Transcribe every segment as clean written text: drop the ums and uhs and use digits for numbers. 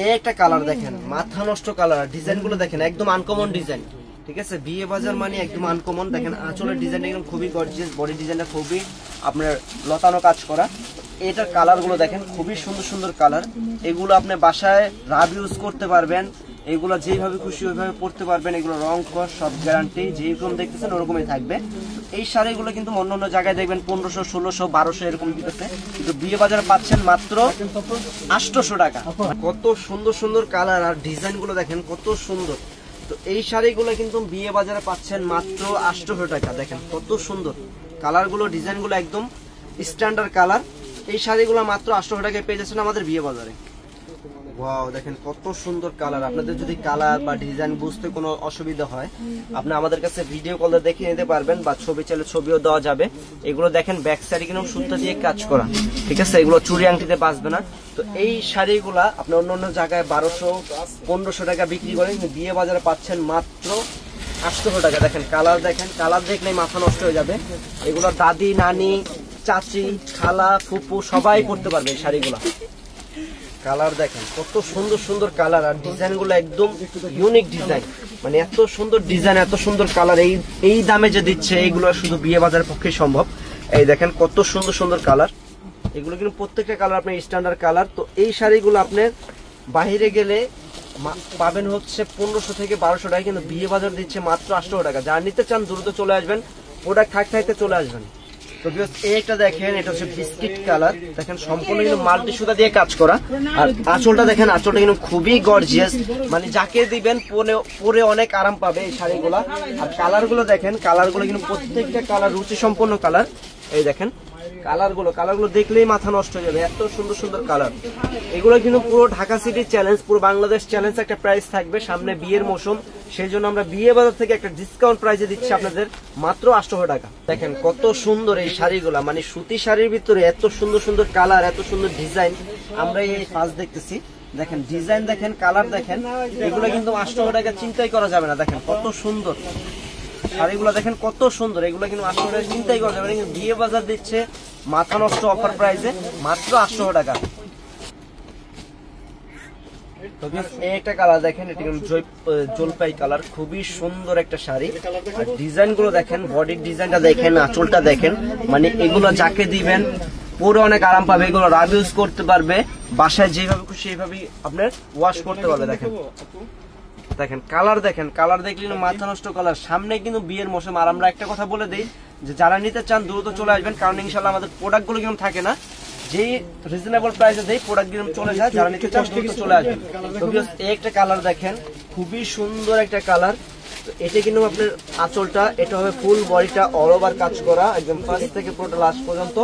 এই একটা কালার দেখেন, মাথা নষ্ট কালার, ডিজাইন গুলো দেখেন একদম আনকমন ডিজাইন। ঠিক আছে, বিয়ে বাজার মানে একদম আনকমন। দেখেন আঁচলের ডিজাইনটা একদম খুবই গর্জিয়াস, বডি ডিজাইনটা খুবই আপনার লতানো কাজ করা। এটার কালার গুলো দেখেন খুবই সুন্দর সুন্দর কালার। এগুলো আপনি বাসায় রাব ইউজ করতে পারবেন, এগুলো যেভাবে খুশি ওইভাবে পড়তে পারবেন। এগুলো রং কস সব গ্যারান্টি, যেরকম দেখতেছেন ওরকমই থাকবে। এই শাড়িগুলো কিন্তু অন্য অন্য জায়গায় দেখবেন 1500, 1600, 1200 এরকম দিতেছে, কিন্তু বিয়ে বাজারে পাচ্ছেন মাত্র 800 টাকা। কত সুন্দর সুন্দর কালার আর ডিজাইন গুলো দেখেন কত সুন্দর। তো এই শাড়িগুলো কিন্তু বিয়ে বাজারে পাচ্ছেন মাত্র 800 টাকা। দেখেন কত সুন্দর কালার গুলো, ডিজাইন গুলো একদম স্ট্যান্ডার্ড কালার। এই শাড়িগুলো মাত্র 800 টাকায় পেয়ে যাচ্ছেন আমাদের বিয়ে বাজারে। ওয়াও, দেখেন কত সুন্দর কালার। আপনাদের যদি কালার বা ডিজাইন বুঝতে কোনো অসুবিধা হয়, আপনি আমাদের কাছে ভিডিও কলে দেখে নিতে পারবেন, বা ছবি চাইলে ছবিও দেওয়া যাবে। এগুলো দেখেন ব্যাক সাইডে কিন্তু সুতা দিয়ে কাজ করা। ঠিক আছে, এগুলো চুড়ি আংটিতে বাঁচবে না। তো এই শাড়িগুলা আপনি অন্য অন্য জায়গায় 1200, 1500 টাকা বিক্রি করেন, কিন্তু বিয়ে বাজারে পাচ্ছেন মাত্র 800 টাকা। দেখেন কালার, দেখেন কালার দেখলেই মাথা নষ্ট হয়ে যাবে। এগুলো দাদি, নানি, চাচি, খালা, ফুপু সবাই পড়তে পারবে এই শাড়িগুলা। কালার দেখেন কত সুন্দর সুন্দর কালার, আর ডিজাইন গুলো একদম ইউনিক ডিজাইন। মানে এত সুন্দর ডিজাইন, এত সুন্দর কালার, এই দামে যে দিচ্ছে এইগুলো শুধু বিয়ে বাজারের পক্ষে সম্ভব। এই দেখেন কত সুন্দর সুন্দর কালার, এগুলো কিন্তু প্রত্যেকটা কালার আপনার স্ট্যান্ডার্ড কালার। তো এই শাড়িগুলো আপনার বাইরে গেলে পাবেন হচ্ছে 1500 থেকে 1200 টাকা, কিন্তু বিয়ে বাজার দিচ্ছে মাত্র 800 টাকা। যারা নিতে চান দ্রুত চলে আসবেন, প্রোডাক্ট থাকতে থাকতে চলে আসবেন। তো এইটা দেখেন, এটা হচ্ছে বিস্কিট কালার। দেখেন সম্পূর্ণ কিন্তু মাল্টি সুতা দিয়ে কাজ করা, আর আঁচলটা দেখেন, আঁচলটা কিন্তু খুবই গর্জিয়াস। মানে যাকে দিবেন পরে অনেক আরাম পাবে এই শাড়িগুলা। আর কালার গুলো দেখেন, কালার গুলো কিন্তু প্রত্যেকটা কালার রুচি সম্পন্ন কালার। এই দেখেন কালার গুলো দেখলেই মাথা নষ্ট হয়ে যাবে, এত সুন্দর সুন্দর কালার। এগুলো কিন্তু পুরো ঢাকা সিটি চ্যালেঞ্জ, পুরো বাংলাদেশ চ্যালেঞ্জ একটা প্রাইস থাকবে। সামনে বিয়ের মৌসুম, সেই জন্য আমরা বিয়ে বাজার থেকে একটা ডিসকাউন্ট প্রাইসে দিচ্ছি আপনাদের মাত্র 800 টাকা। দেখেন কত সুন্দর এই শাড়িগুলা, মানে সুতি শাড়ির ভিতরে এত সুন্দর সুন্দর কালার, এত সুন্দর ডিজাইন আমরা এই ফার্স্ট দেখতেছি। দেখেন ডিজাইন দেখেন, কালার দেখেন, এগুলো কিন্তু 800 টাকা চিন্তাই করা যাবে না। দেখেন কত সুন্দর শাড়িগুলো, দেখেন কত সুন্দর, এগুলো কিন্তু 800 টাকা চিন্তাই করা যাবে না, কিন্তু বিয়ে বাজার দিচ্ছে মাথা নষ্ট অফার প্রাইসে মাত্র 800 টাকা। একটা কালার দেখেন, এটা জলপাই কালার, খুবই সুন্দর একটা শাড়ি। আর ডিজাইন গুলো দেখেন, বডির ডিজাইনটা দেখেন, আঁচলটা দেখেন, মানে এগুলো যাকে দিবেন পুরো অনেক আরাম পাবে। এগুলো রাব ইউজ করতে পারবে, বাসায় যেভাবে খুশি সেইভাবেই আপনার ওয়াশ করতে পারবে। দেখেন দেখেন কালার, দেখেন কালার দেখলে মাথা নষ্ট কালার। সামনে কিন্তু বিয়ের মৌসুম, আর আমরা একটা কথা বলে দিই যে যারা নিতে চান দ্রুত চলে আসবেন, কারণ ইনশাল্লাহ আমাদের প্রোডাক্ট গুলো কিন্তু থাকে না, যে রিজনেবল প্রাইসে দেই প্রোডাক্ট গুলো চলে যায়। যারা নিতে চান দ্রুত চলে আসবেন। তো একটা কালার দেখেন, খুবই সুন্দর একটা কালার। এটা কিন্তু আপনার আঁচলটা, এটা হবে ফুল বডিটা অল ওভার কাজ করা, একদম ফার্স্ট থেকে পুরোটা লাস্ট পর্যন্ত।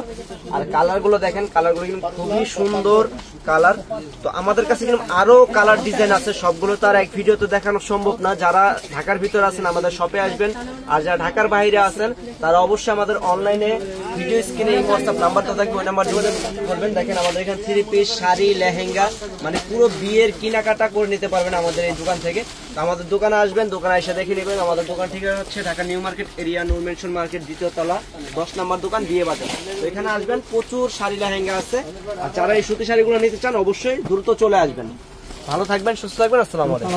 আর কালার গুলো দেখেন, কালার গুলো কিন্তু খুবই সুন্দর কালার। তো আমাদের কাছে কিন্তু আরো কালার ডিজাইন আছে, সবগুলো তো আর এক ভিডিওতে দেখানো সম্ভব না। যারা ঢাকার ভিতরে আছেন আমাদের শপে আসবেন, আর যারা ঢাকার বাইরে আছেন তারা অবশ্যই আমাদের অনলাইনে ভিডিও স্ক্রিনে হোয়াটসঅ্যাপ নাম্বারটা থাকবে, ওই নাম্বার যোগাযোগ করবেন। দেখেন আমাদের এখানে 3 পিস, শাড়ি, লেহেঙ্গা, মানে পুরো বিয়ের কেনাকাটা করে নিতে পারবেন আমাদের এই দোকান থেকে। আমাদের দোকানে আসবেন, দোকানে এসে দেখে নেবেন। আমাদের দোকান ঠিকানা হচ্ছে ঢাকা নিউ মার্কেট এরিয়া, নূর মেনশন মার্কেট, 2য় তলা, 10 নম্বর দোকান, বিয়ে বাজার। তো এখানে আসবেন, প্রচুর শাড়ি লেহেঙ্গা আছে। আর যারা এই সুতি শাড়িগুলো নিতে চান অবশ্যই দ্রুত চলে আসবেন। ভালো থাকবেন, সুস্থ থাকবেন, আসসালামু আলাইকুম।